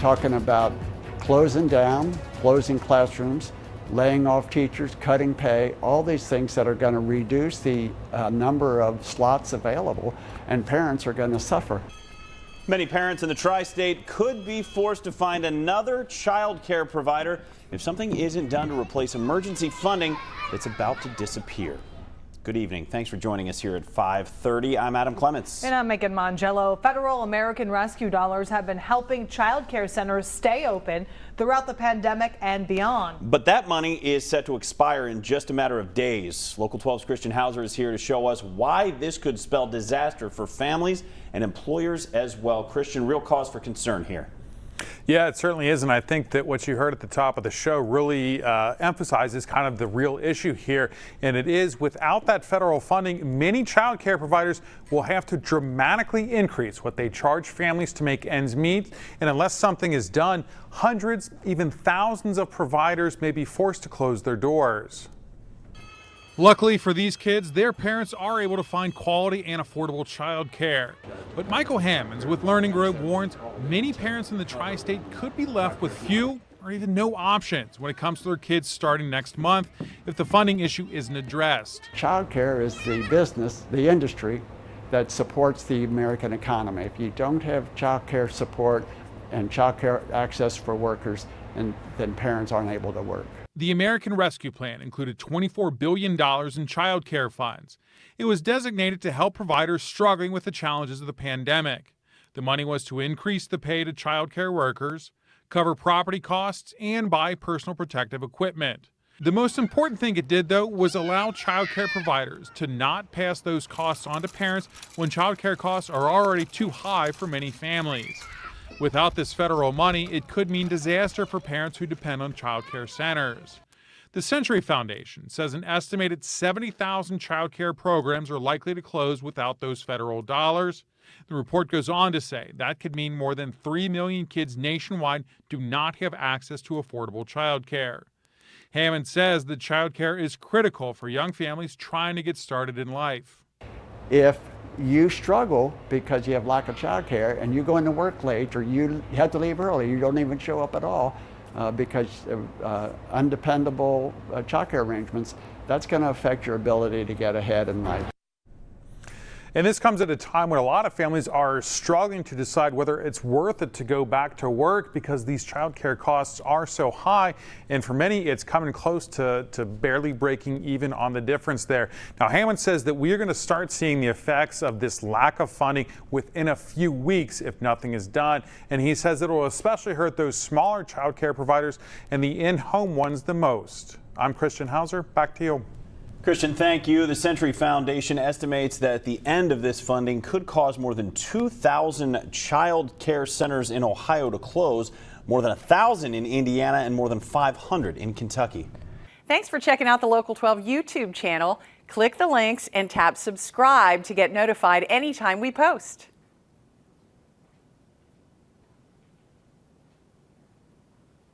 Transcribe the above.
talking about closing down, closing classrooms, laying off teachers, cutting pay, all these things that are going to reduce the number of slots available, and parents are going to suffer. Many parents in the tri-state could be forced to find another child care provider if something isn't done to replace emergency funding that's about to disappear. Good evening. Thanks for joining us here at 5:30. I'm Adam Clements. And I'm Megan Mongello. Federal American Rescue dollars have been helping child care centers stay open throughout the pandemic and beyond. But that money is set to expire in just a matter of days. Local 12's Christian Hauser is here to show us why this could spell disaster for families and employers as well. Christian, real cause for concern here. Yeah, it certainly is, and I think that what you heard at the top of the show really emphasizes kind of the real issue here, and it is without that federal funding, many child care providers will have to dramatically increase what they charge families to make ends meet, and unless something is done, hundreds, even thousands of providers may be forced to close their doors. Luckily for these kids, their parents are able to find quality and affordable child care. But Michael Hammonds with Learning Group warns many parents in the tri-state could be left with few or even no options when it comes to their kids starting next month if the funding issue isn't addressed. Child care is the business, the industry that supports the American economy. If you don't have child care support and child care access for workers, then parents aren't able to work. The American Rescue Plan included $24 billion in child care funds. It was designated to help providers struggling with the challenges of the pandemic. The money was to increase the pay to child care workers, cover property costs, and buy personal protective equipment. The most important thing it did, though, was allow child care providers to not pass those costs on to parents when child care costs are already too high for many families. Without this federal money, it could mean disaster for parents who depend on child care centers. The Century Foundation says an estimated 70,000 child care programs are likely to close without those federal dollars. The report goes on to say that could mean more than 3 million kids nationwide do not have access to affordable child care. Hammond says that child care is critical for young families trying to get started in life. If you struggle because you have lack of child care and you go into work late or you have to leave early, you don't even show up at all because of undependable child care arrangements, that's going to affect your ability to get ahead in life. And this comes at a time when a lot of families are struggling to decide whether it's worth it to go back to work because these child care costs are so high. And for many, it's coming close to barely breaking even on the difference there. Now, Hammond says that we are going to start seeing the effects of this lack of funding within a few weeks if nothing is done. And he says it will especially hurt those smaller child care providers and the in-home ones the most. I'm Christian Hauser. Back to you. Christian, thank you. The Century Foundation estimates that the end of this funding could cause more than 2,000 child care centers in Ohio to close, more than 1,000 in Indiana, and more than 500 in Kentucky. Thanks for checking out the Local 12 YouTube channel. Click the links and tap subscribe to get notified anytime we post.